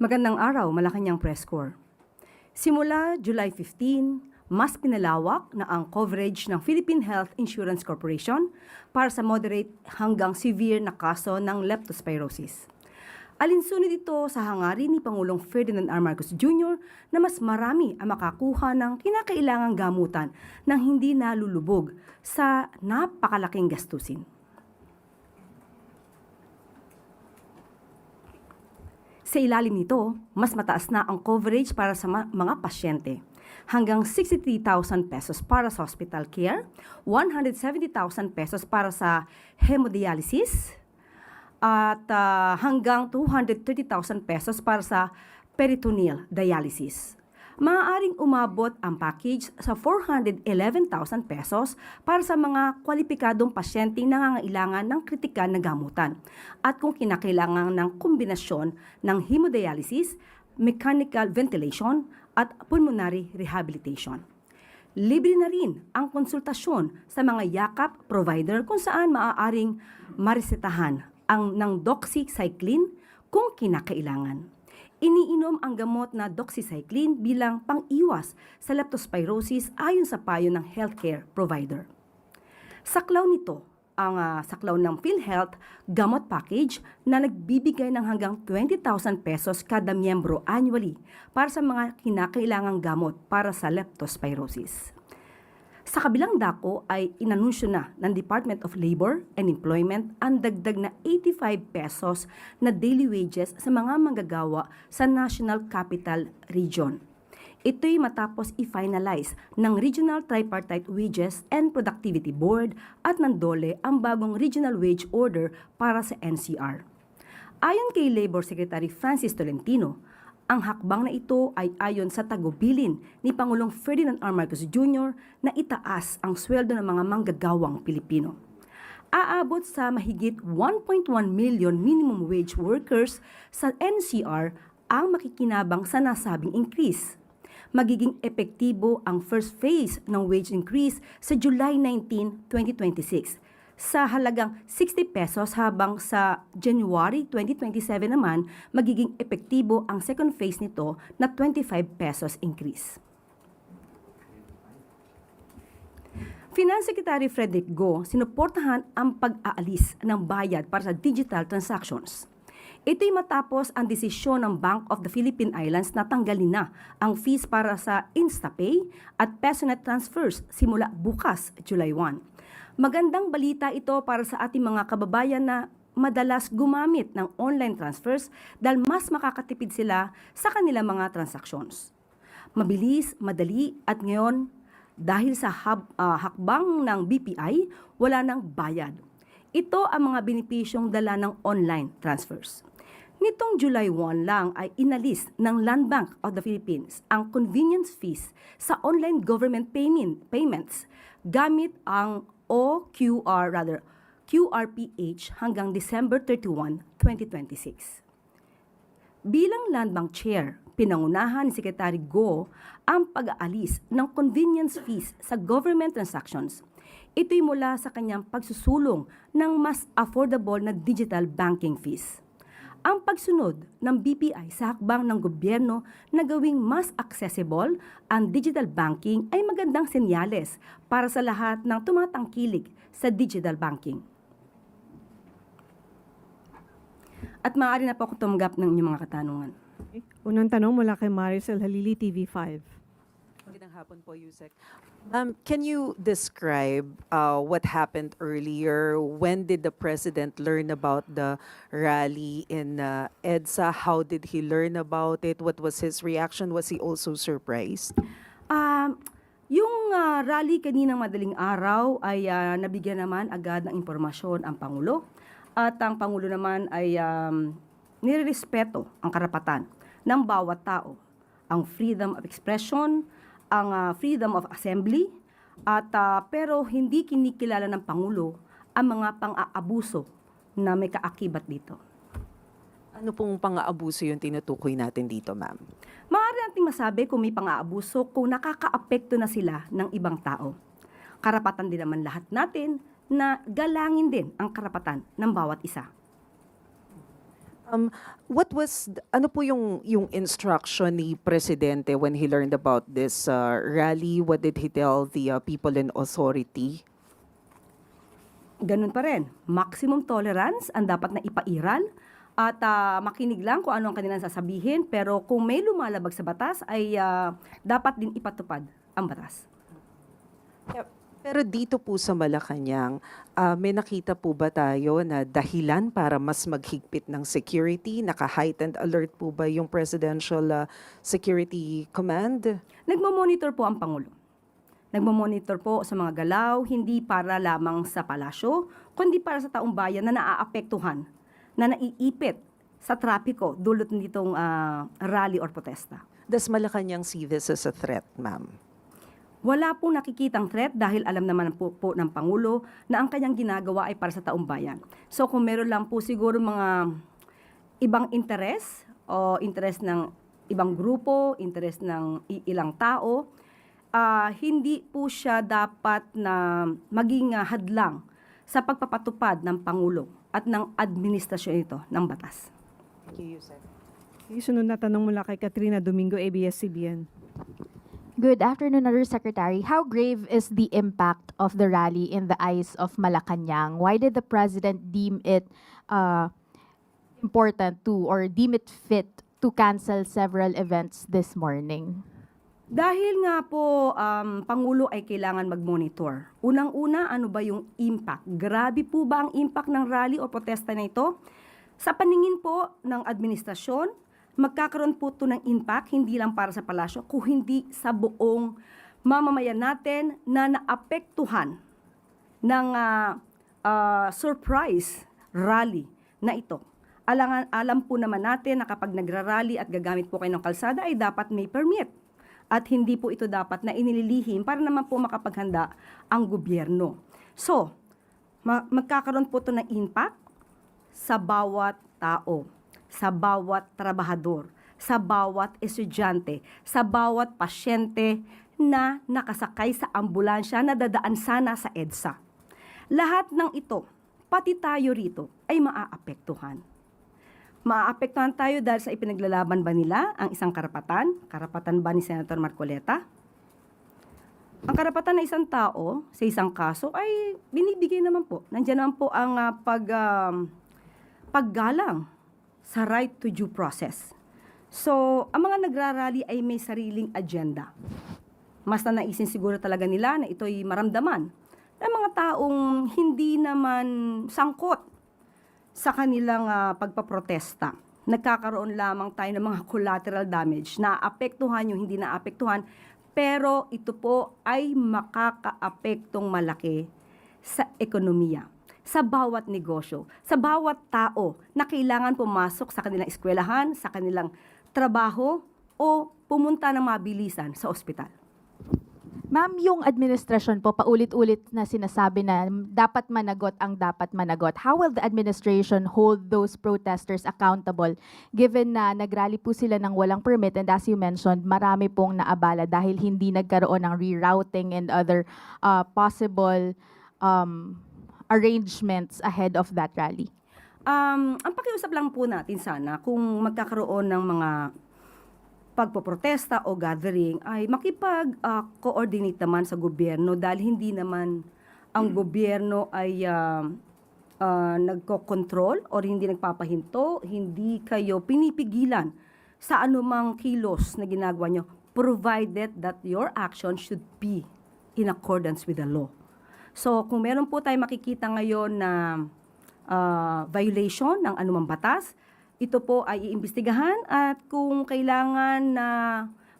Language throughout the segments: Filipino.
Magandang araw, Malacanang Press Corps. Simula July 15, mas pinalawak na ang coverage ng Philippine Health Insurance Corporation para sa moderate hanggang severe na kaso ng leptospirosis. Alinsunod ito sa hangarin ni Pangulong Ferdinand R. Marcos Jr. na mas marami ang makakuha ng kinakailangang gamutan nang hindi nalulubog sa napakalaking gastusin. Sa ilalim nito, mas mataas na ang coverage para sa mga pasyente. Hanggang 63,000 pesos para sa hospital care, 170,000 pesos para sa hemodialysis, at hanggang 230,000 pesos para sa peritoneal dialysis. Maaaring umabot ang package sa 411,000 pesos para sa mga kwalipikadong pasyenteng nangangailangan ng kritikal na gamutan at kung kinakailangan ng kombinasyon ng hemodialysis, mechanical ventilation at pulmonary rehabilitation. Libre na rin ang konsultasyon sa mga yakap provider kung saan maaaring maresetahan ng doxycycline kung kinakailangan. Iniinom ang gamot na doxycycline bilang pang-iwas sa leptospirosis ayon sa payo ng healthcare provider. Saklaw nito ang saklaw ng PhilHealth gamot package na nagbibigay ng hanggang 20,000 pesos kada miyembro annually para sa mga kinakailangang gamot para sa leptospirosis. Sa kabilang dako ay inanunsyo na ng Department of Labor and Employment ang dagdag na 85 pesos na daily wages sa mga manggagawa sa National Capital Region. Ito'y matapos i-finalize ng Regional Tripartite Wages and Productivity Board at ng DOLE ang bagong Regional Wage Order para sa NCR. Ayon kay Labor Secretary Francis Tolentino, ang hakbang na ito ay ayon sa tagubilin ni Pangulong Ferdinand R. Marcos Jr. na itaas ang sweldo ng mga manggagawang Pilipino. Aabot sa mahigit 1.1 million minimum wage workers sa NCR ang makikinabang sa nasabing increase. Magiging epektibo ang first phase ng wage increase sa July 19, 2026 sa halagang 60 pesos habang sa January 2027 naman magiging epektibo ang second phase nito na 25 pesos increase. Finance Secretary Frederick Go sinuportahan ang pag-aalis ng bayad para sa digital transactions. Ito'y matapos ang desisyon ng Bank of the Philippine Islands na tanggalin na ang fees para sa InstaPay at PesoNet transfers simula bukas, July 1. Magandang balita ito para sa ating mga kababayan na madalas gumamit ng online transfers dahil mas makakatipid sila sa kanilang mga transactions. Mabilis, madali at ngayon dahil sa hakbang ng BPI, wala nang bayad. Ito ang mga benepisyong dala ng online transfers. Nitong July 1 lang ay inalis ng Land Bank of the Philippines ang convenience fees sa online government payments gamit ang QRPH hanggang December 31, 2026. Bilang Land Bank Chair, pinangunahan ni Secretary Go ang pag-aalis ng convenience fees sa government transactions. Ito'y mula sa kanyang pagsusulong ng mas affordable na digital banking fees. Ang pagsunod ng BPI sa hakbang ng gobyerno na gawing mas accessible ang digital banking ay magandang senyales para sa lahat ng tumatangkilik sa digital banking. At maaari na po ako tumanggap ng inyong mga katanungan. Unang tanong mula kay Maricel Halili, TV5. Magandang hapon po, Yusek. Can you describe what happened earlier? When did the president learn about the rally in EDSA? How did he learn about it? What was his reaction? Was he also surprised? Yung rally kaninang madaling araw ay nabigyan naman agad ng impormasyon ang Pangulo. At ang Pangulo naman ay nirerespeto ang karapatan ng bawat tao. Ang freedom of expression, ang freedom of assembly, at pero hindi kinikilala ng Pangulo ang mga pang-aabuso na may kaakibat dito. Ano pong pang-aabuso yung tinutukoy natin dito, ma'am? Maaari nating masabi kung may pang-aabuso kung nakakaapekto na sila ng ibang tao. Karapatan din naman lahat natin na galangin din ang karapatan ng bawat isa. Ano po yung instruction ni Presidente when he learned about this rally? What did he tell the people in authority? Ganun pa rin. Maximum tolerance ang dapat na ipairal at makinig lang kung ano ang kanilang sasabihin, pero kung may lumalabag sa batas ay dapat din ipatupad ang batas. Pero dito po sa Malacanang, may nakita po ba tayo na dahilan para mas maghigpit ng security? Naka-heightened alert po ba yung Presidential Security Command? Nagmo-monitor po ang Pangulo. Nagmo-monitor po sa mga galaw, hindi para lamang sa palasyo, kundi para sa taong bayan na naaapektuhan, na naiipit sa trapiko dulot nitong rally or protesta. Does Malacanang see this as a threat, ma'am? Wala pong nakikitang threat dahil alam naman po ng Pangulo na ang kanyang ginagawa ay para sa taong bayan. So kung meron lang po siguro mga ibang interes o interes ng ibang grupo, interes ng ilang tao, hindi po siya dapat na maging hadlang sa pagpapatupad ng Pangulo at ng administrasyon ito ng batas. Thank you, Yusek. Yung sunod na tanong mula kay Katrina Domingo, ABS-CBN. Good afternoon, Undersecretary. How grave is the impact of the rally in the eyes of Malacanang? Why did the President deem it important to or deem it fit to cancel several events this morning? Dahil nga po, Pangulo ay kailangan mag-monitor. Unang-una, ano ba yung impact? Grabe po ba ang impact ng rally o protesta na ito? Sa paningin po ng administrasyon, magkakaroon po ito ng impact, hindi lang para sa palasyo, kung hindi sa buong mamamayan natin na naapektuhan ng surprise rally na ito. Alam po naman natin na kapag nagrarally at gagamit po kayo ng kalsada ay dapat may permit. At hindi po ito dapat na inililihim para naman po makapaghanda ang gobyerno. So, magkakaroon po ito ng impact sa bawat tao, sa bawat trabahador, sa bawat estudyante, sa bawat pasyente na nakasakay sa ambulansya na dadaan sana sa EDSA. Lahat ng ito, pati tayo rito, ay maaapektuhan. Maaapektuhan tayo dahil sa ipinaglalaban ba nila ang isang karapatan? Karapatan ba ni Senator Marcoleta? Ang karapatan ng isang tao sa isang kaso ay binibigay naman po. Nandiyan naman po ang paggalang sa right to due process. So, ang mga nagrarally ay may sariling agenda. Mas na naisin siguro talaga nila na ito'y maramdaman ng mga taong hindi naman sangkot sa kanilang pagpaprotesta. Nagkakaroon lamang tayo ng mga collateral damage na apektuhan yung hindi naapektuhan, pero ito po ay makakaapektong malaki sa ekonomiya, sa bawat negosyo, sa bawat tao na kailangan pumasok sa kanilang eskwelahan, sa kanilang trabaho, o pumunta ng mabilisan sa ospital. Ma'am, yung administrasyon po paulit-ulit na sinasabi na dapat managot ang dapat managot. How will the administration hold those protesters accountable given na nagrally po sila ng walang permit and as you mentioned, marami pong naabala dahil hindi nagkaroon ng rerouting and other possible arrangements ahead of that rally? Ang pakiusap lang po natin sana kung magkakaroon ng mga pagpoprotesta o gathering ay makipag-coordinate naman sa gobyerno dahil hindi naman ang gobyerno ay nagko-control o hindi nagpapahinto, hindi kayo pinipigilan sa anumang kilos na ginagawa nyo, provided that your action should be in accordance with the law. So kung meron po tayo makikita ngayon na violation ng anumang batas, ito po ay iimbestigahan at kung kailangan na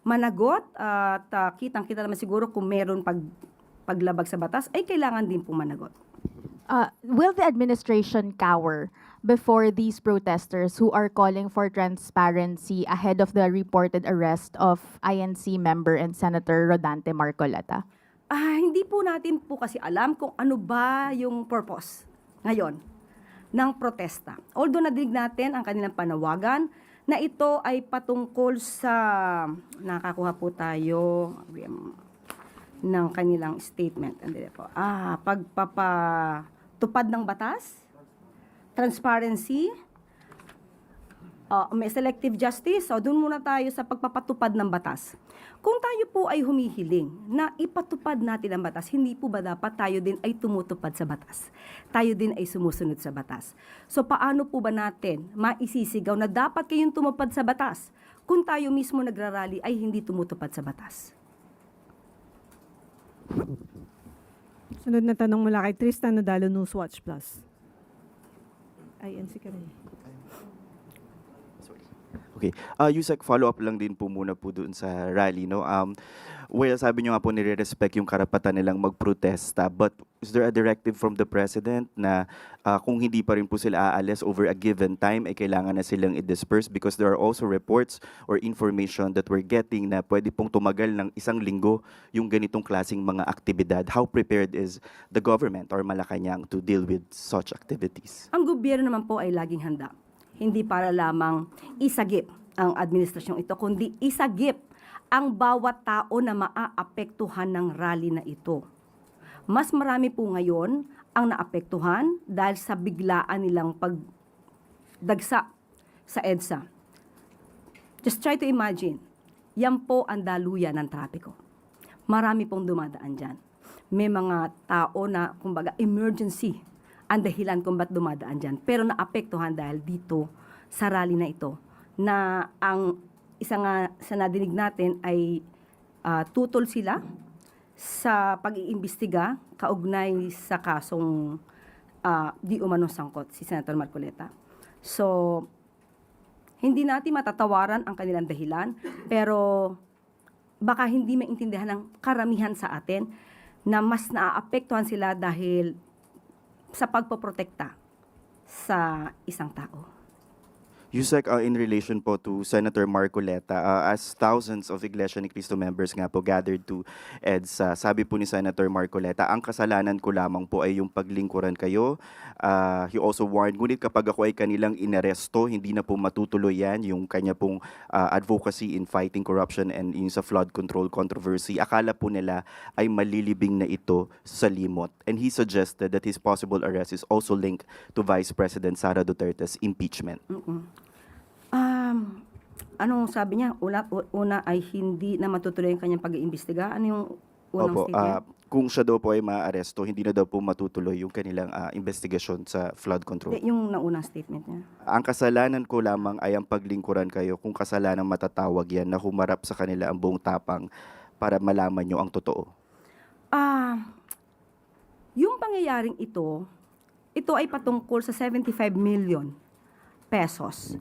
managot at kitang-kita naman siguro kung meron paglabag sa batas, ay kailangan din po managot. Will the administration cower before these protesters who are calling for transparency ahead of the reported arrest of INC member and Senator Rodante Marcoleta? Hindi po natin po kasi alam kung ano ba yung purpose ngayon ng protesta. Although nadinig natin ang kanilang panawagan na ito ay patungkol sa, nakakuha po tayo ng kanilang statement. Pagpapatupad ng batas, transparency, may selective justice, so doon muna tayo sa pagpapatupad ng batas. Kung tayo po ay humihiling na ipatupad natin ang batas, hindi po ba dapat tayo din ay tumutupad sa batas? Tayo din ay sumusunod sa batas. So paano po ba natin maisisigaw na dapat kayong tumupad sa batas kung tayo mismo nagrarally ay hindi tumutupad sa batas? Sunod na tanong mula kay Tristan Nadalo, Newswatch Plus. INC ka rin. Okay. Yusek, follow-up lang din po muna po doon sa rally, no? Well, sabi niyo nga po nire-respect yung karapatan nilang magprotesta, but is there a directive from the President na kung hindi pa rin po sila aalis over a given time, ay kailangan na silang i-disperse? Because there are also reports or information that we're getting na pwede pong tumagal ng 1 linggo yung ganitong klaseng mga aktibidad. How prepared is the government or Malacanang to deal with such activities? Ang gobyerno naman po ay laging handa. Hindi para lamang isagip ang administrasyong ito, kundi isagip ang bawat tao na maaapektuhan ng rally na ito. Mas marami po ngayon ang naapektuhan dahil sa biglaan nilang pagdagsa sa EDSA. Just try to imagine, yan po ang daluyan ng trapiko. Marami pong dumadaan dyan. May mga tao na, kumbaga, emergency ang dahilan kung ba't dumadaan dyan. Pero naapektuhan dahil dito sa rally na ito, na ang isa nga sa nadinig natin ay tutol sila sa pag-iimbestiga kaugnay sa kasong di umanong sangkot si Senator Marcoleta. So, hindi natin matatawaran ang kanilang dahilan, pero baka hindi maintindihan ng karamihan sa atin na mas naaapektuhan sila dahil sa pagpoprotekta sa isang tao. Yusek, in relation po to Senator Marcoleta, as thousands of Iglesia ni Cristo members nga po gathered to EDSA, sabi po ni Senator Marcoleta, ang kasalanan ko lamang po ay yung paglingkuran kayo. He also warned, ngunit kapag ako ay kanilang inaresto, hindi na po matutuloy yan, yung kanya pong advocacy in fighting corruption and yung sa flood control controversy. Akala po nila ay malilibing na ito sa limot. And he suggested that his possible arrest is also linked to Vice President Sara Duterte's impeachment. Anong sabi niya? Una ay hindi na matutuloy ang kanyang pag-iimbestiga. Ano yung unang Opo, statement? kung siya daw po ay maaresto, hindi na daw po matutuloy yung kanilang investigasyon sa flood control. Yung naunang statement niya. Ang kasalanan ko lamang ay ang paglingkuran kayo, kung kasalanan matatawag yan na humarap sa kanila ang buong tapang para malaman nyo ang totoo. Yung pangyayaring ito ay patungkol sa 75 million pesos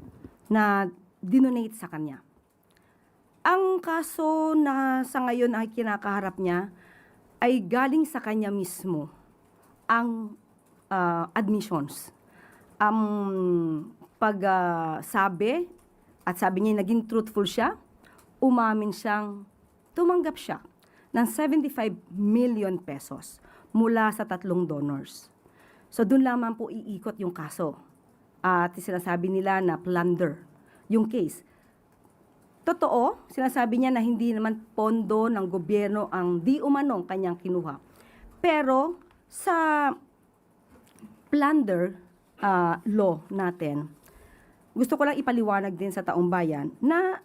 na dinonate sa kanya. Ang kaso na sa ngayon ay kinakaharap niya ay galing sa kanya mismo ang admissions. Ang pagsabi at sabi niya naging truthful siya, umamin siyang tumanggap siya ng 75 million pesos mula sa 3 donors. So doon lamang po iikot yung kaso. At sinasabi nila na plunder yung case. Totoo, sinasabi niya na hindi naman pondo ng gobyerno ang di umanong kanyang kinuha. Pero sa plunder law natin, gusto ko lang ipaliwanag din sa taong bayan na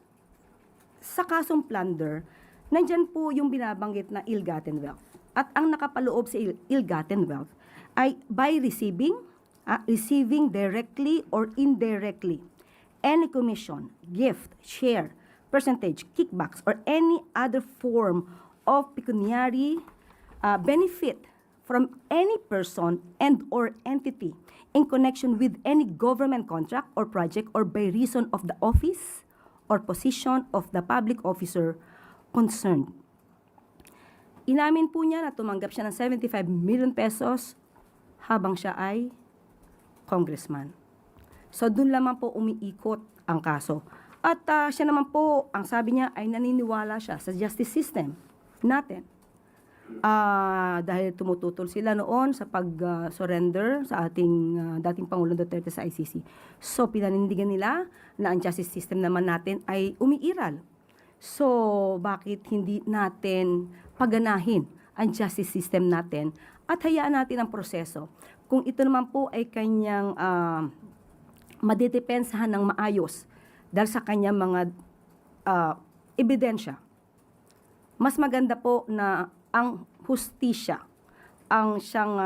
sa kasong plunder, nandyan po yung binabanggit na ill-gotten wealth. At ang nakapaloob sa ill-gotten wealth ay by receiving directly or indirectly any commission, gift, share, percentage, kickbacks, or any other form of pecuniary benefit from any person and or entity in connection with any government contract or project or by reason of the office or position of the public officer concerned. Inamin po niya na tumanggap siya ng 75 million pesos habang siya ay congressman. So doon lamang po umiikot ang kaso. At siya naman po, ang sabi niya ay naniniwala siya sa justice system natin. Dahil tumututol sila noon sa pag-surrender sa ating dating Pangulong Duterte sa ICC. So pinanindigan nila na ang justice system naman natin ay umiiral. So bakit hindi natin paganahin ang justice system natin at hayaan natin ang proseso? Kung ito naman po ay kanyang madedepensahan ng maayos dahil sa kanyang mga ebidensya. Mas maganda po na ang hustisya ang siyang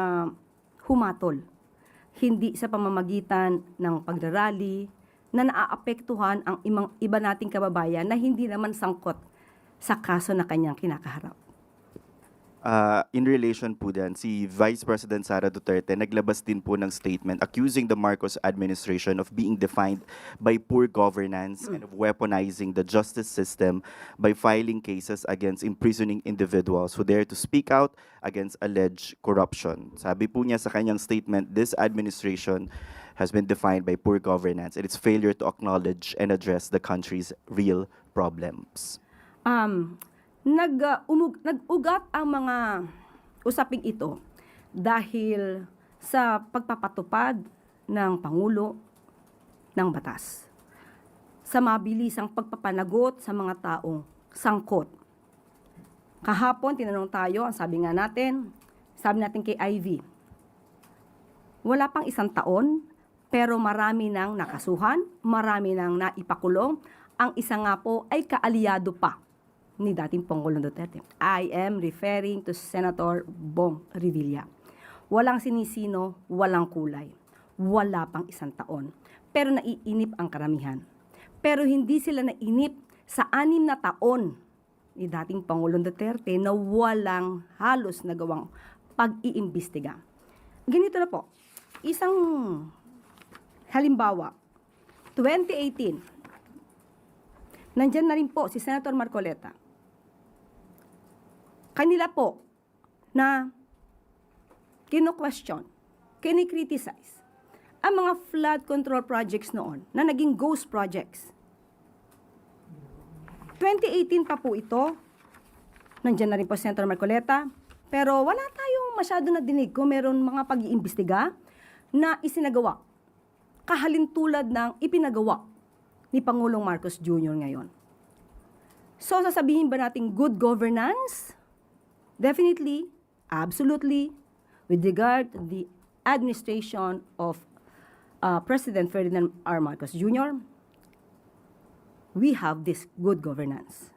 humatol, hindi sa pamamagitan ng pagrarally na naaapektuhan ang iba nating kababayan na hindi naman sangkot sa kaso na kanyang kinakaharap. In relation po din, si Vice President Sara Duterte naglabas din po ng statement accusing the Marcos administration of being defined by poor governance and of weaponizing the justice system by filing cases against imprisoning individuals who dare to speak out against alleged corruption. Sabi po niya sa kanyang statement, this administration has been defined by poor governance and its failure to acknowledge and address the country's real problems. Nag-ugat ang mga usaping ito dahil sa pagpapatupad ng Pangulo ng batas, sa mabilisang pagpapanagot sa mga taong sangkot. Kahapon, tinanong tayo, ang sabi natin kay Ivy, wala pang 1 taon, pero marami nang nakasuhan, marami nang naipakulong, ang isa nga po ay kaalyado pa ni dating Pangulong Duterte. I am referring to Senator Bong Revilla. Walang sinisino, walang kulay. Wala pang 1 taon. Pero naiinip ang karamihan. Pero hindi sila nainip sa 6 na taon ni dating Pangulong Duterte na walang halos nagawang pag-iimbestiga. Ganito na po. Isang halimbawa, 2018, nandyan na rin po si Senator Marcoleta. Kanila po na kino-question, kini-criticize ang mga flood control projects noon na naging ghost projects. 2018 pa po ito, nandiyan na rin po si Senator Marcoleta, pero wala tayong masyado na dinig kung meron mga pag-iimbestiga na isinagawa, kahalintulad ng ipinagawa ni Pangulong Marcos Jr. ngayon. So, sasabihin ba natin good governance? Definitely, absolutely, with regard to the administration of President Ferdinand R. Marcos Jr., we have this good governance.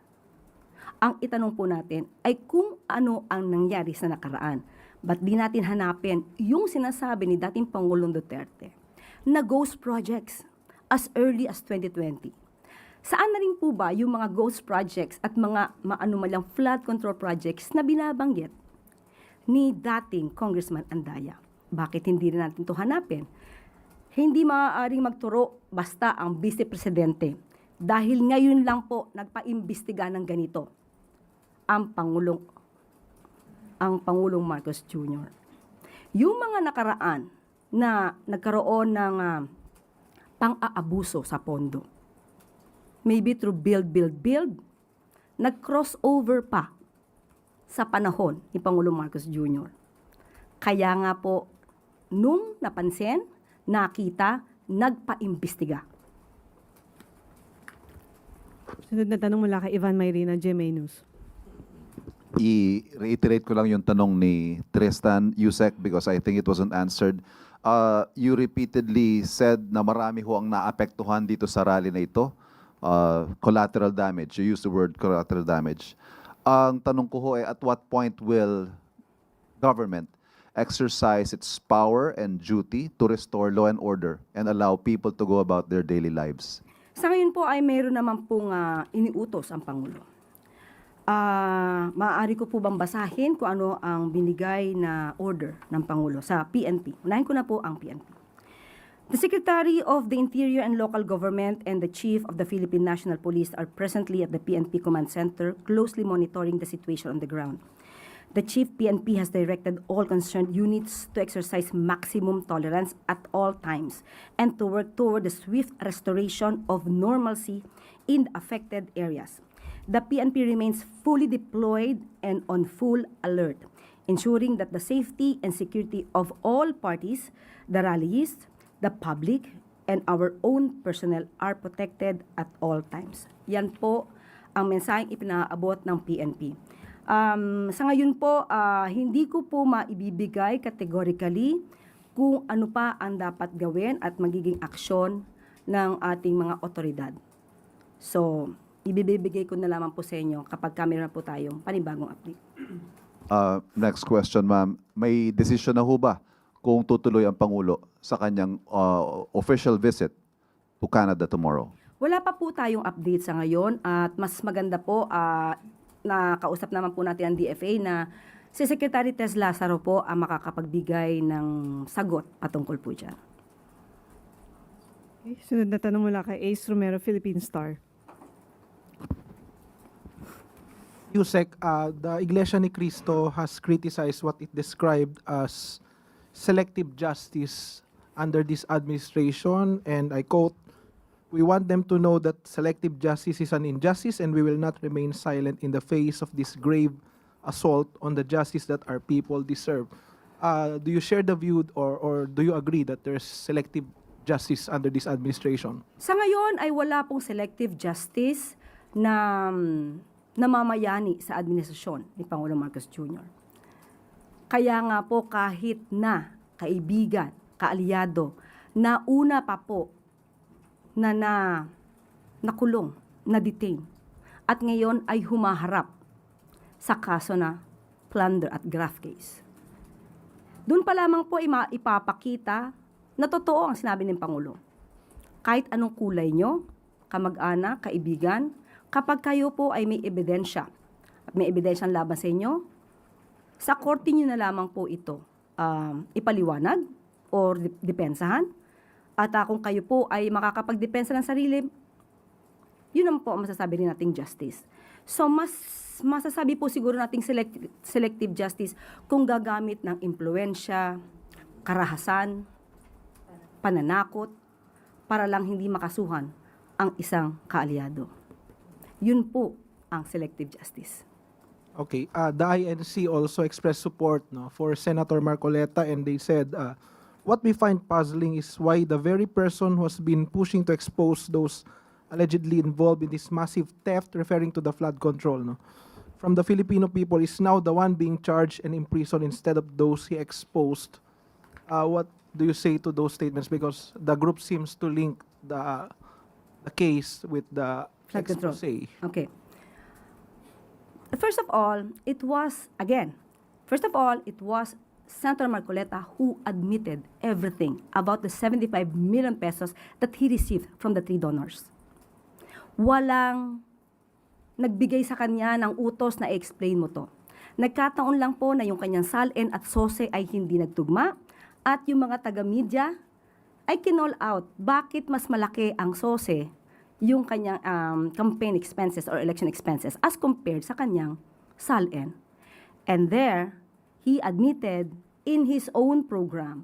Ang itanong po natin ay kung ano ang nangyari sa nakaraan. Ba't di natin hanapin yung sinasabi ni dating Pangulong Duterte na ghost projects as early as 2020? Saan na rin po ba yung mga ghost projects at mga maanumalyang flood control projects na binabanggit ni dating Congressman Andaya? Bakit hindi rin natin ito hanapin? Hindi maaaring magturo basta ang Vice Presidente dahil ngayon lang po nagpaimbestiga ng ganito ang Pangulong Marcos Jr. Yung mga nakaraan na nagkaroon ng pang-aabuso sa pondo, maybe through build, nag-crossover pa sa panahon ni Pangulong Marcos Jr. Kaya nga po, nung napansin, nakita, nagpa-imbestiga. Sunod na tanong mula kay Ivan Mayrina, GMA News. I-reiterate ko lang yung tanong ni Tristan Yusek because I think it wasn't answered. You repeatedly said na marami ho ang naapektuhan dito sa rally na ito. Collateral damage. You used the word collateral damage. Ang tanong ko ho ay at what point will government exercise its power and duty to restore law and order and allow people to go about their daily lives? Sa ngayon po ay mayroon naman pong iniutos ang Pangulo. Maaari ko po bang basahin kung ano ang binigay na order ng Pangulo sa PNP? Unahin ko na po ang PNP. The Secretary of the Interior and Local Government and the Chief of the Philippine National Police are presently at the PNP Command Center closely monitoring the situation on the ground. The Chief PNP has directed all concerned units to exercise maximum tolerance at all times and to work toward the swift restoration of normalcy in the affected areas. The PNP remains fully deployed and on full alert, ensuring that the safety and security of all parties, the rallies, the public, and our own personnel are protected at all times. Yan po ang mensaheng ipinaabot ng PNP. Sa ngayon po, hindi ko po maibibigay categorically kung ano pa ang dapat gawin at magiging aksyon ng ating mga otoridad. So, ibibigay ko na lamang po sa inyo kapag meron na po tayong panibagong update. Next question, ma'am. May decision na ho ba kung tutuloy ang Pangulo sa kanyang official visit to Canada tomorrow? Wala pa po tayong update sa ngayon at mas maganda po nakausap naman po natin ang DFA na si Secretary Tess Lazaro po ang makakapagbigay ng sagot patungkol po dyan. Okay, sunod na tanong mula kay Ace Romero, Philippine Star. Yusek, the Iglesia ni Cristo has criticized what it described as selective justice under this administration, and I quote, "We want them to know that selective justice is an injustice and we will not remain silent in the face of this grave assault on the justice that our people deserve." Do you share the view or do you agree that there's selective justice under this administration? Sa ngayon ay wala pong selective justice na namamayani sa administrasyon ni Pangulong Marcos Jr. Kaya nga po kahit na kaibigan, kaalyado, na una pa po na nakulong, na-detain, at ngayon ay humaharap sa kaso na plunder at graft case. Doon pa lamang po ipapakita na totoo ang sinabi ng Pangulo. Kahit anong kulay nyo, kamag-anak, kaibigan, kapag kayo po ay may ebidensya at may ebidensyang laban sa inyo, sa korte nyo na lamang po ito ipaliwanag o depensahan. At kung kayo po ay makakapagdepensa ng sarili, yun naman po ang masasabi rin nating justice. So, mas masasabi po siguro nating selective justice kung gagamit ng impluensya, karahasan, pananakot, para lang hindi makasuhan ang isang kaalyado. Yun po ang selective justice. Okay, the INC also expressed support for Senator Marcoleta, and they said, what we find puzzling is why the very person who has been pushing to expose those allegedly involved in this massive theft, referring to the flood control, from the Filipino people, is now the one being charged and imprisoned instead of those he exposed. What do you say to those statements? Because the group seems to link the case with the Flood control. expose. Okay. First of all, it was Senator Marcoleta who admitted everything about the 75 million pesos that he received from the 3 donors. Walang nagbigay sa kanya ng utos na i-explain mo to. Nagkataon lang po na yung kanyang SALN at SOSE ay hindi nagtugma at yung mga taga-media ay kinall out bakit mas malaki ang SOSE yung kanyang campaign expenses or election expenses as compared sa kanyang SALN. And there, he admitted in his own program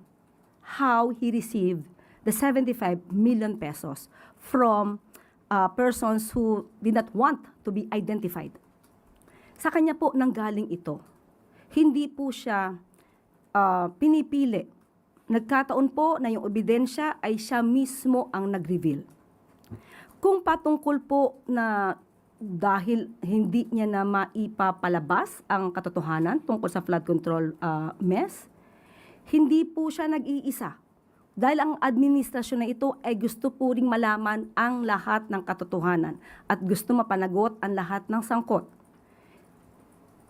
how he received the 75 million pesos from persons who did not want to be identified. Sa kanya po nanggaling ito. Hindi po siya pinipili. Nagkataon po na yung ebidensya ay siya mismo ang nag-reveal. Kung patungkol po na dahil hindi niya na maipapalabas ang katotohanan tungkol sa flood control mess, hindi po siya nag-iisa. Dahil ang administrasyon na ito ay gusto po ring malaman ang lahat ng katotohanan at gusto mapanagot ang lahat ng sangkot.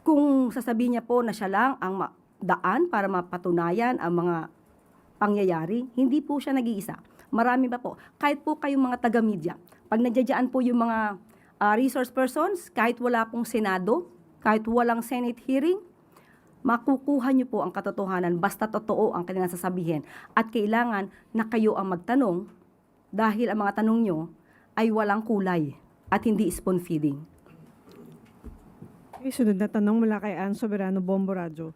Kung sasabihin niya po na siya lang ang daan para mapatunayan ang mga pangyayari, hindi po siya nag-iisa. Marami pa po. Kahit po kayong mga taga-media, pag nadyadyaan po yung mga resource persons, kahit wala pong Senado, kahit walang Senate hearing, makukuha niyo po ang katotohanan basta totoo ang kanilang sasabihin. At kailangan na kayo ang magtanong dahil ang mga tanong nyo ay walang kulay at hindi spoon feeding. Okay, sunod na tanong mula kay Ann Soberano, Bombo Radio.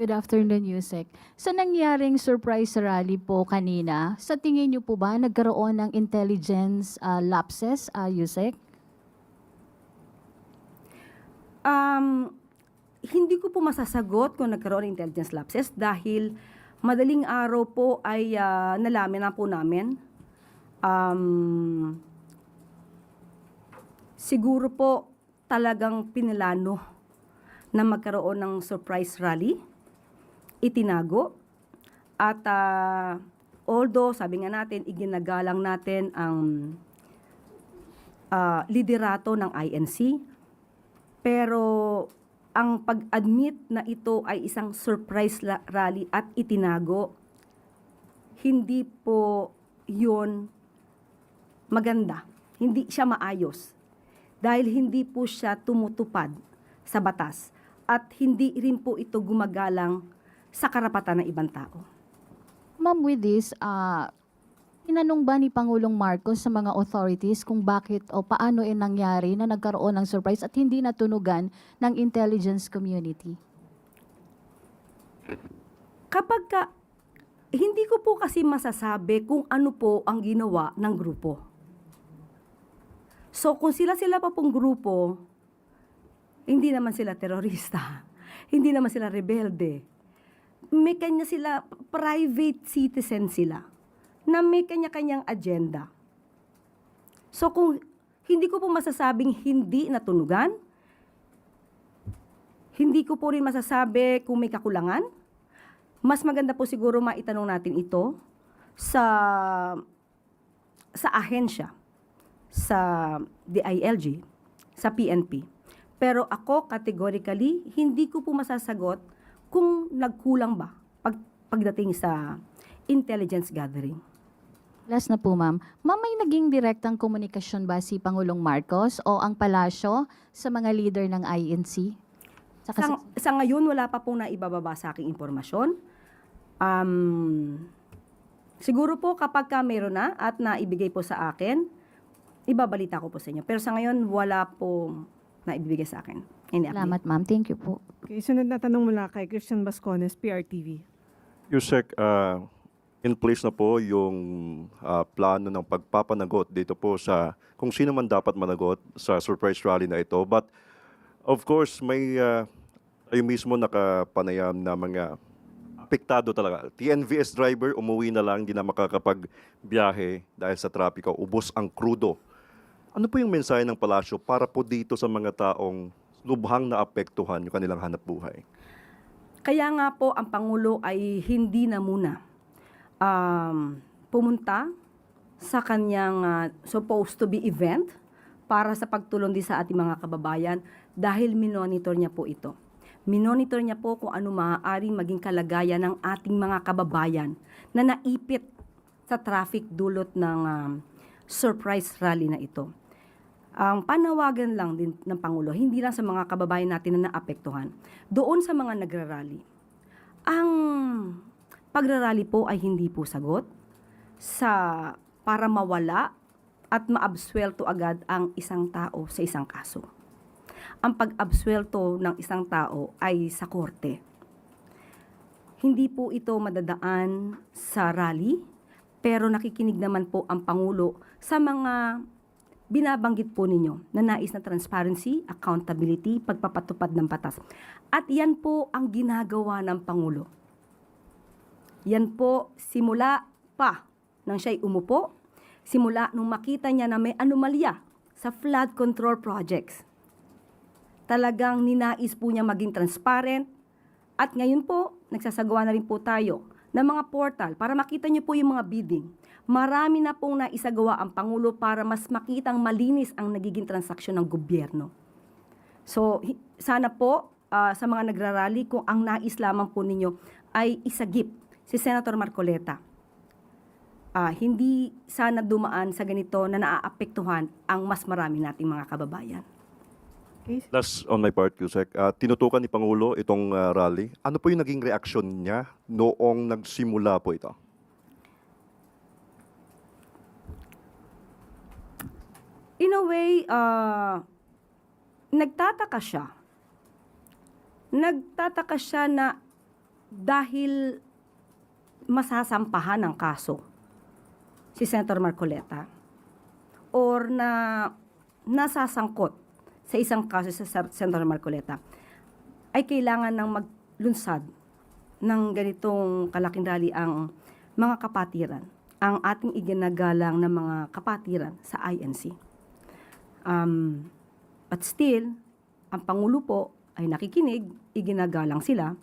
Good afternoon, Yusek. Sa nangyaring surprise rally po kanina, sa tingin niyo po ba nagkaroon ng intelligence lapses, Yusek? Hindi ko po masasagot kung nagkaroon ng intelligence lapses dahil madaling araw po ay nalaman na po namin. Siguro po talagang pinilano na magkaroon ng surprise rally. Itinago at although sabi nga natin iginagalang natin ang liderato ng INC. Pero ang pag-admit na ito ay isang surprise rally at itinago, hindi po yun maganda. Hindi siya maayos. Dahil hindi po siya tumutupad sa batas at hindi rin po ito gumagalang sa karapatan ng ibang tao. Ma'am, with this, tinanong ba ni Pangulong Marcos sa mga authorities kung bakit o paano nangyari na nagkaroon ng surprise at hindi natunugan ng intelligence community? Hindi ko po kasi masasabi kung ano po ang ginawa ng grupo. So kung sila pa pong grupo, hindi naman sila terorista, hindi naman sila rebelde. May kanya sila, private citizen sila, na may kanya-kanyang agenda. So kung hindi ko po masasabing hindi natunugan, hindi ko po rin masasabi kung may kakulangan, mas maganda po siguro maitanong natin ito sa ahensya, sa DILG, sa PNP. Pero ako categorically, hindi ko po masasagot kung nagkulang ba pagdating sa intelligence gathering. Last na po, ma'am. Ma'am, may naging direktang komunikasyon ba si Pangulong Marcos o ang palasyo sa mga leader ng INC? Sa ngayon, wala pa pong naibababa sa aking impormasyon. Siguro po kapag mayroon na at naibigay po sa akin, ibabalita ko po sa inyo. Pero sa ngayon, wala pong naibibigay sa akin. Salamat, ma'am. Thank you po. Okay, sunod na tanong mula kay Christian Bascones, PRTV. Yusek, in place na po yung plano ng pagpapanagot dito po sa kung sino man dapat managot sa surprise rally na ito. But of course, may tayo mismo nakapanayam na mga apektado talaga. TNVS driver, umuwi na lang, hindi na makakapagbiyahe dahil sa trapiko. Ubos ang krudo. Ano po yung mensahe ng palasyo para po dito sa mga taong lubhang naapektuhan yung kanilang hanap buhay? Kaya nga po, ang Pangulo ay hindi na muna pumunta sa kanyang supposed to be event para sa pagtulong din sa ating mga kababayan dahil minonitor niya po ito. Minonitor niya po kung ano maaaring maging kalagayan ng ating mga kababayan na naipit sa traffic dulot ng surprise rally na ito. Ang panawagan lang din ng Pangulo, hindi lang sa mga kababayan natin na naapektuhan, doon sa mga nagrarally. Ang pagrarally po ay hindi po sagot para mawala at maabsuelto agad ang isang tao sa isang kaso. Ang pag-absuelto ng isang tao ay sa korte. Hindi po ito madadaan sa rally, pero nakikinig naman po ang Pangulo sa mga binabanggit po ninyo na nais na transparency, accountability, pagpapatupad ng batas. At yan po ang ginagawa ng Pangulo. Yan po simula pa nang siya'y umupo, simula nung makita niya na may anomalya sa flood control projects. Talagang ninais po niya maging transparent at ngayon po, nagsasagawa na rin po tayo ng mga portal para makita niyo po yung mga bidding. Marami na pong naisagawa ang Pangulo para mas makitang malinis ang nagiging transaksyon ng gobyerno. So, sana po sa mga nagrarally kung ang nais lamang po ninyo ay isagip si Senator Marcoleta. Hindi sana dumaan sa ganito na naaapektuhan ang mas marami nating mga kababayan. Okay. Last on my part, Yusek, tinutukan ni Pangulo itong rally. Ano po yung naging reaksyon niya noong nagsimula po ito? In a way, nagtataka siya. Nagtataka siya na dahil masasampahan ng kaso si Senator Marcoleta or na nasasangkot sa isang kaso sa Senator Marcoleta ay kailangan ng maglunsad ng ganitong kalaking rally ang mga kapatiran, ang ating iginagalang na mga kapatiran sa INC. But still, ang Pangulo po ay nakikinig, iginagalang sila.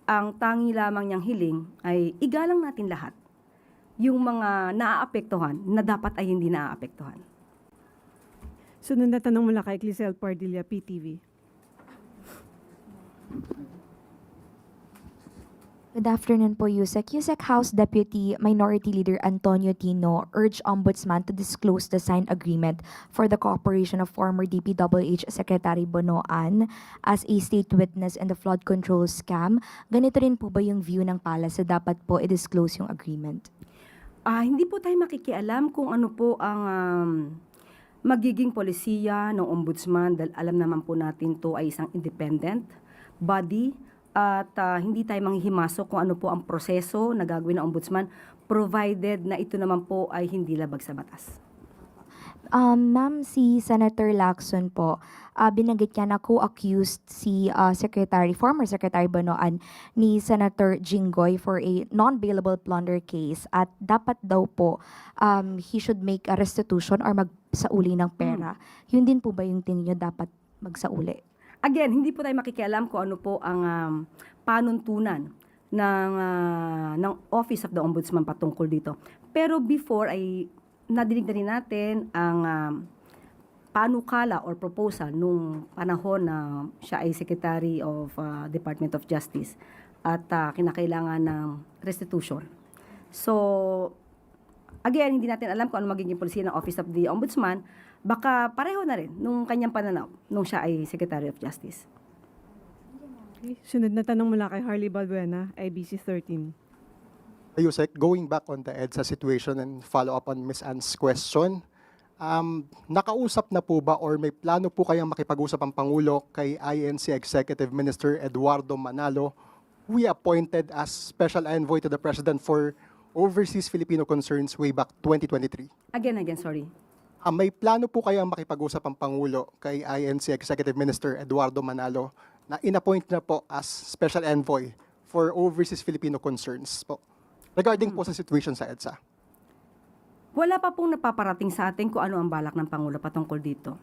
Ang tangi lamang niyang hiling ay igalang natin lahat yung mga naaapektuhan na dapat ay hindi naaapektuhan. Sunod na tanong mula kay Clisel Pardilla, PTV. Good afternoon po, Yusek. Yusek, House Deputy Minority Leader Antonio Tino urged Ombudsman to disclose the signed agreement for the cooperation of former DPWH Secretary Bonoan as a state witness in the flood control scam. Ganito rin po ba yung view ng palace? So dapat po i-disclose yung agreement? Hindi po tayo makikialam kung ano po ang magiging polisiya ng ombudsman dahil alam naman po natin to ay isang independent body at hindi tayo manghihimasok kung ano po ang proseso na gagawin ng ombudsman provided na ito naman po ay hindi labag sa batas. Ma'am, si Senator Lacson po, binanggit niya na co-accused si former Secretary Bonoan ni Senator Jinggoy for a non-bailable plunder case at dapat daw po he should make a restitution or magsauli ng pera. Yun din po ba yung tingin niyo dapat magsauli? Again, hindi po tayo makikialam kung ano po ang panuntunan ng Office of the Ombudsman patungkol dito. Pero before ay nadinig na rin natin ang panukala or proposal nung panahon na siya ay Secretary of Department of Justice at kinakailangan ng restitution. So, again, hindi natin alam kung ano magiging policy ng Office of the Ombudsman. Baka pareho na rin nung kanyang pananaw nung siya ay Secretary of Justice. Okay. Sunod na tanong mula kay Harley Balbuena, IBC 13. Yusek, going back on the EDSA situation and follow up on Ms. Ann's question, nakausap na po ba or may plano po kayang makipag-usap ang Pangulo kay INC Executive Minister Eduardo Manalo, who we appointed as Special Envoy to the President for Overseas Filipino Concerns way back 2023? Again, sorry. May plano po kayang makipag-usap ang Pangulo kay INC Executive Minister Eduardo Manalo na inappoint na po as Special Envoy for Overseas Filipino Concerns po regarding po sa situation sa EDSA? Wala pa pong napaparating sa atin kung ano ang balak ng Pangulo patungkol dito.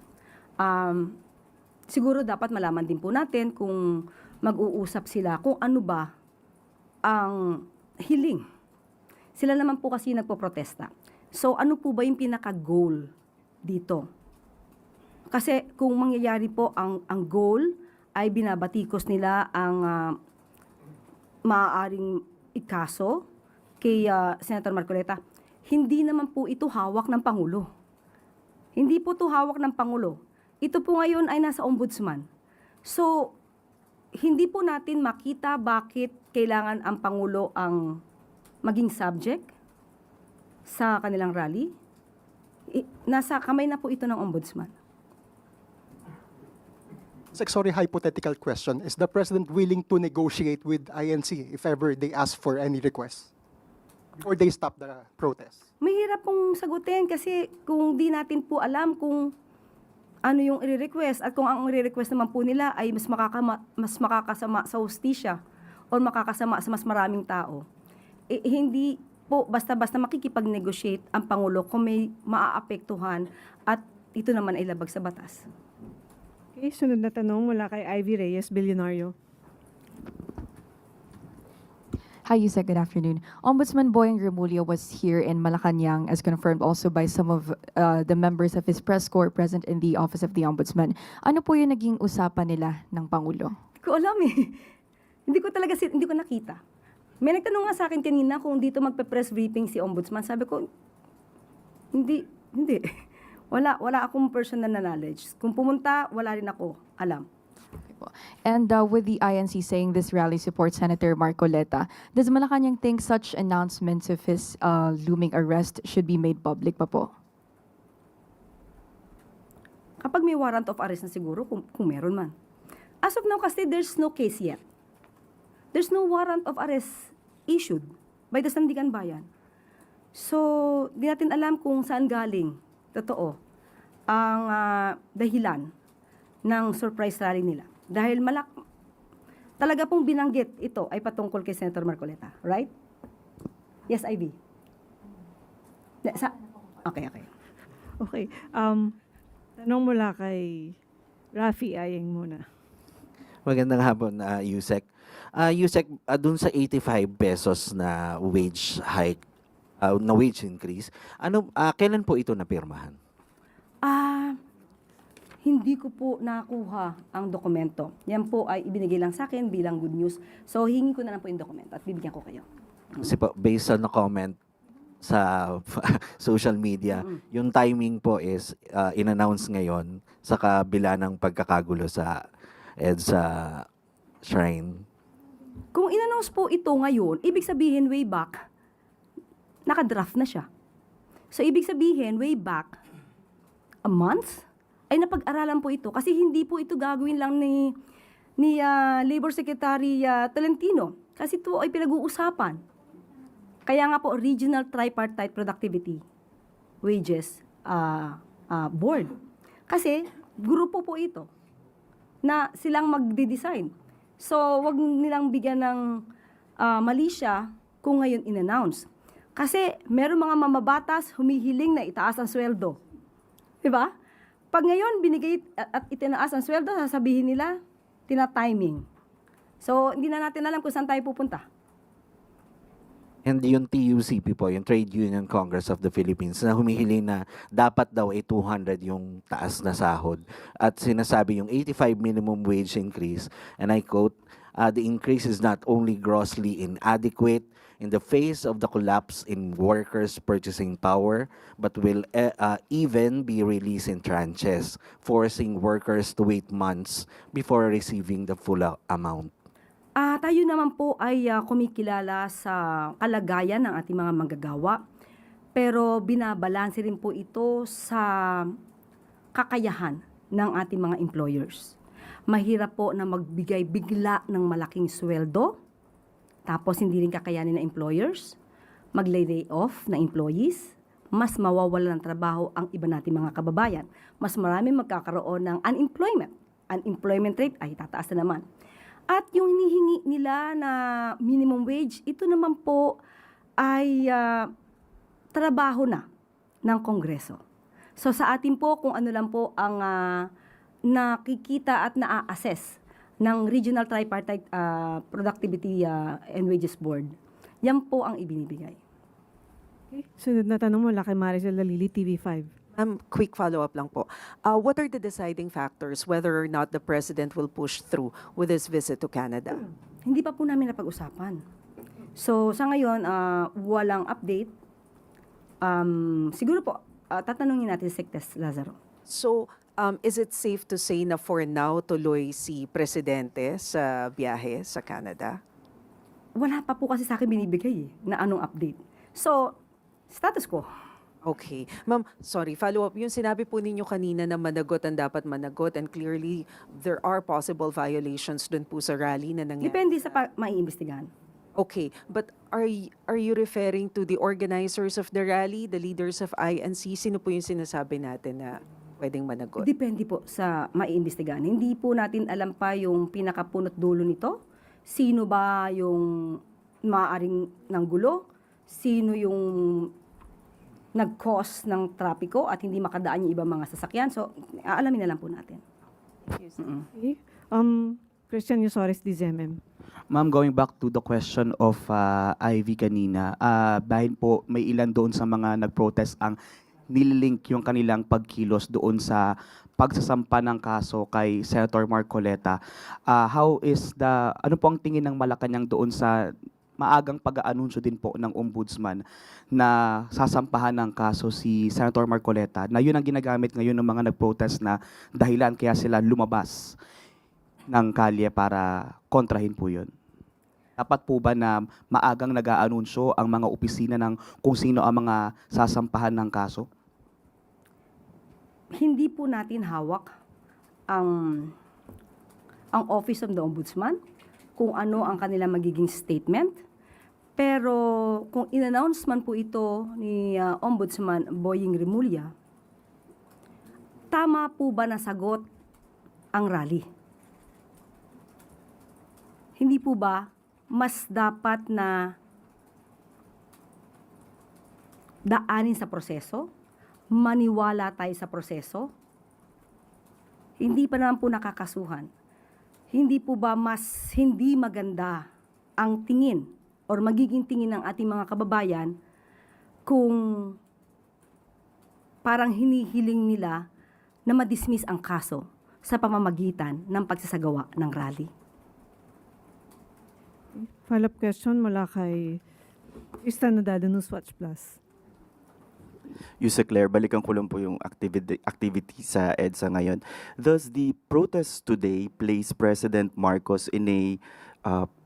Siguro dapat malaman din po natin kung mag-uusap sila kung ano ba ang hiling. Sila naman po kasi nagpo-protesta. So ano po ba yung pinaka-goal dito? Kasi kung mangyayari po ang goal ay binabatikos nila ang maaaring ikaso kay Senator Marcoleta, hindi naman po ito hawak ng Pangulo. Hindi po ito hawak ng Pangulo. Ito po ngayon ay nasa Ombudsman. So, hindi po natin makita bakit kailangan ang Pangulo ang maging subject sa kanilang rally. Nasa kamay na po ito ng Ombudsman. Sorry, hypothetical question. Is the President willing to negotiate with INC if ever they ask for any request? Or they stop the protest? Mahirap pong sagutin kasi kung di natin po alam kung ano yung i-request at kung ang i-request naman po nila ay mas makakasama sa hustisya o makakasama sa mas maraming tao. Hindi po basta-basta makikipag-negotiate ang Pangulo kung may maaapektuhan at ito naman ay labag sa batas. Okay, sunod na tanong mula kay Ivy Reyes, Bilyonaryo. Hi, Yusek. Good afternoon. Ombudsman Boyeng Remulla was here in Malacanang, as confirmed also by some of the members of his press corps present in the Office of the Ombudsman. Ano po yung naging usapan nila ng Pangulo? Hindi ko alam eh. hindi ko nakita. May nagtanong nga sa akin kanina kung dito magpe-press briefing si Ombudsman. Sabi ko, hindi. Wala akong personal na knowledge. Kung pumunta, wala rin ako alam. And with the INC saying this rally supports Senator Marcoleta, does Malacanang think such announcements of his looming arrest should be made public pa po? Kapag may warrant of arrest na siguro, kung meron man. As of now kasi, there's no case yet. There's no warrant of arrest issued by the Sandigan Bayan. So, di natin alam kung saan galing, totoo, ang dahilan ng surprise rally nila. Dahil talaga pong binanggit ito ay patungkol kay Senator Marcoleta. Right? Yes, Ivy? Okay. Okay. Tanong mula kay Rafi Ayeng muna. Magandang hapon, Yusek. Yusek, dun sa 85 pesos na wage hike, na wage increase, kailan po ito napirmahan? hindi ko po nakuha ang dokumento. Yan po ay ibinigay lang sa akin bilang good news. So, hingi ko na lang po yung dokumento at bibigyan ko kayo. Kasi po, based on the comment sa social media, yung timing po is in-announce ngayon sa kabila ng pagkakagulo sa EDSA Shrine. Kung in-announce po ito ngayon, ibig sabihin way back, nakadraft na siya. So, ibig sabihin way back, a month, ay napag-aralan po ito. Kasi hindi po ito gagawin lang ni Labor Secretary Tolentino. Kasi ito ay pinag-uusapan. Kaya nga po, Regional Tripartite Productivity Wages Board. Kasi, grupo po ito na silang magde-design. So, wag nilang bigyan ng mali siya kung ngayon in-announce. Kasi, meron mga mamabatas humihiling na itaas ang sweldo. Diba? Pag ngayon binigay at itinaas ang sweldo, sasabihin nila, tina-timing. So, hindi na natin alam kung saan tayo pupunta. And yung TUCP po, yung Trade Union Congress of the Philippines, na humihiling na dapat daw ay 200 yung taas na sahod. At sinasabi yung 85 minimum wage increase, and I quote, the increase is not only grossly inadequate in the face of the collapse in workers' purchasing power, but will even be released in tranches, forcing workers to wait months before receiving the full amount. Tayo naman po ay kumikilala sa kalagayan ng ating mga manggagawa, pero binabalanse rin po ito sa kakayahan ng ating mga employers. Mahirap po na magbigay bigla ng malaking sweldo, tapos hindi rin kakayanin ng employers, mag-lay off na employees, mas mawawala ng trabaho ang iba nating mga kababayan. Mas marami magkakaroon ng unemployment. Unemployment rate ay tataas na naman. At yung hinihingi nila na minimum wage, ito naman po ay trabaho na ng Kongreso. So sa atin po, kung ano lang po ang nakikita at na-assess ng Regional Tripartite Productivity and Wages Board, yan po ang ibinibigay. Okay. Sunod na tanong mula kay Maricel Lalili, TV5. Quick follow-up lang po. What are the deciding factors whether or not the President will push through with his visit to Canada? Hindi pa po namin napag-usapan. So sa ngayon, walang update. Siguro po, tatanungin natin si Sectes Lazaro. So, is it safe to say na for now tuloy si Presidente sa biyahe sa Canada? Wala pa po kasi sa akin binibigay na anong update. So, status quo. Okay. Ma'am, sorry, follow-up. Yung sinabi po ninyo kanina na managot ang dapat managot and clearly there are possible violations dun po sa rally na nangyari. Depende sa maiimbestigahan. Okay, but are you referring to the organizers of the rally, the leaders of INC? Sino po yung sinasabi natin na pwedeng managot? Depende po sa maiimbestigahan. Hindi po natin alam pa yung pinakapunot dulo nito. Sino ba yung maaaring ng gulo? Sino yung nag-cause ng trapiko at hindi makadaan yung ibang mga sasakyan? So, aalamin na lang po natin. Okay. Christian Yusores, DZMM. Ma'am, going back to the question of Ivy kanina, dahil po may ilan doon sa mga nag-protest ang nililink yung kanilang pagkilos doon sa pagsasampa ng kaso kay Senator Marcoleta. Ano po ang tingin ng Malacanang doon sa maagang pag-aanunsyo din po ng Ombudsman na sasampahan ng kaso si Senator Marcoleta, na yun ang ginagamit ngayon ng mga nag-protest na dahilan kaya sila lumabas ng kalye para kontrahin po yun? Dapat po ba na maagang nag-aanunsyo ang mga opisina ng kung sino ang mga sasampahan ng kaso? Hindi po natin hawak ang Office of the Ombudsman, kung ano ang kanilang magiging statement. Pero kung in-announce man po ito ni Ombudsman Boying Rimulya, tama po ba na sagot ang rally? Hindi po ba mas dapat na daanin sa proseso? Maniwala tayo sa proseso? Hindi pa naman po nakakasuhan. Hindi po ba mas hindi maganda ang tingin or magiging tingin ng ating mga kababayan kung parang hinihiling nila na madismiss ang kaso sa pamamagitan ng pagsasagawa ng rally. Follow-up question mula kay Tristan Nadalo, Newswatch Plus. Yusek Claire, balikan ko lang po yung activity sa EDSA ngayon. Does the protest today place President Marcos in a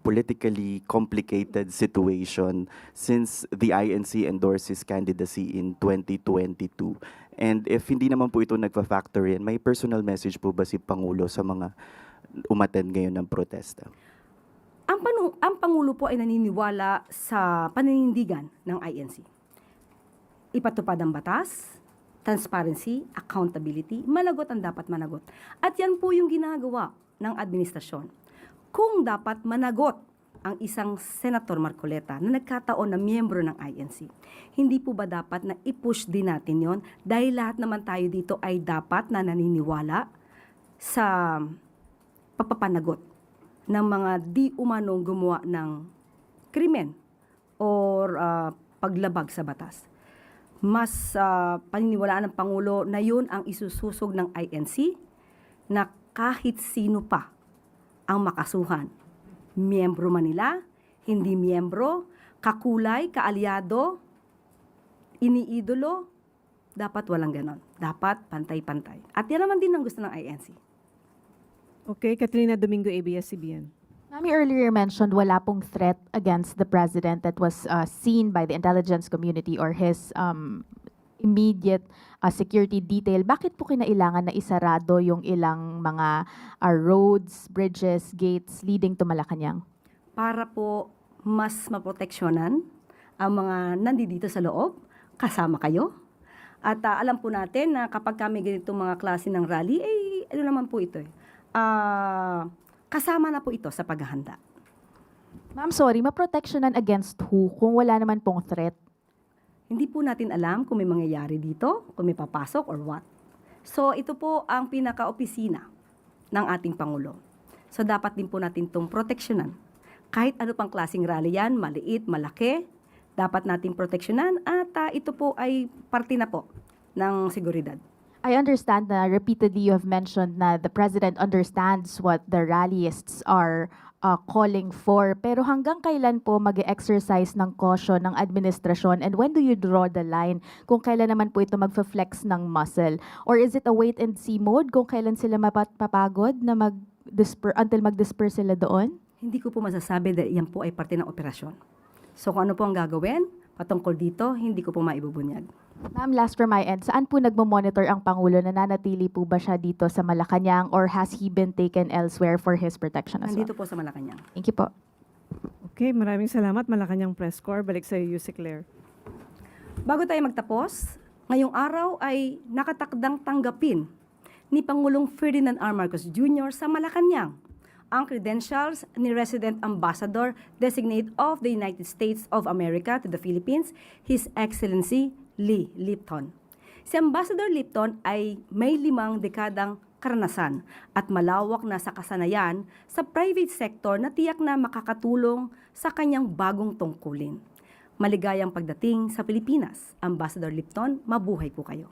politically complicated situation since the INC endorsed his candidacy in 2022? And if hindi naman po ito nagpa-factor in, may personal message po ba si Pangulo sa mga umattend ngayon ng protesta? Ang Pangulo po ay naniniwala sa paninindigan ng INC. Ipatupad ang batas, transparency, accountability, managot ang dapat managot. At yan po yung ginagawa ng administrasyon. Kung dapat managot ang isang Senator Marcoleta na nagkataon na miyembro ng INC, hindi po ba dapat na i-push din natin yon dahil lahat naman tayo dito ay dapat na naniniwala sa pagpapanagot ng mga di umanong gumawa ng krimen or paglabag sa batas. Mas paniniwalaan ng Pangulo na yun ang isususog ng INC na kahit sino pa ang makasuhan. Miyembro man nila, hindi miyembro, kakulay, kaalyado, iniidolo, dapat walang ganon. Dapat pantay-pantay. At yan naman din ang gusto ng INC. Okay, Katrina Domingo, ABS-CBN. Ma'am, you earlier mentioned wala pong threat against the president that was seen by the intelligence community or his immediate security detail. Bakit po kinailangan na isarado yung ilang mga roads, bridges, gates leading to Malacanang? Para po mas maproteksyonan ang mga nandito sa loob, kasama kayo. At alam po natin na kapag kami ganitong mga klase ng rally, ano naman po ito kasama na po ito sa paghahanda. Ma'am, sorry, maproteksyonan against who kung wala naman pong threat? Hindi po natin alam kung may mangyayari dito, kung may papasok or what. So ito po ang pinaka-opisina ng ating Pangulo. So dapat din po natin itong proteksyonan. Kahit ano pang klaseng rally yan, maliit, malaki, dapat nating proteksyonan at ito po ay parte na po ng seguridad. I understand na repeatedly you have mentioned na the president understands what the rallyists are calling for. Pero hanggang kailan po mag-exercise ng caution ng administrasyon and when do you draw the line kung kailan naman po ito magfa-flex ng muscle? Or is it a wait-and-see mode kung kailan sila mapapagod na until mag-disperse sila doon? Hindi ko po masasabi dahil yan po ay parte ng operasyon. So kung ano po ang gagawin patungkol dito, hindi ko po maibubunyag. Ma'am, last from my end, saan po nagmo-monitor ang Pangulo? Nananatili po ba siya dito sa Malacanang or has he been taken elsewhere for his protection as Nandito well? po sa Malacanang. Thank you po. Okay, maraming salamat. Malacanang Press Corps. Balik sa iyo, Yusek Claire. Bago tayo magtapos, ngayong araw ay nakatakdang tanggapin ni Pangulong Ferdinand R. Marcos Jr. sa Malacanang ang credentials ni Resident Ambassador Designate of the United States of America to the Philippines, His Excellency Lee Lipton. Si Ambassador Lipton ay may 5 dekadang karanasan at malawak na sa kasanayan sa private sector na tiyak na makakatulong sa kanyang bagong tungkulin. Maligayang pagdating sa Pilipinas, Ambassador Lipton, mabuhay po kayo.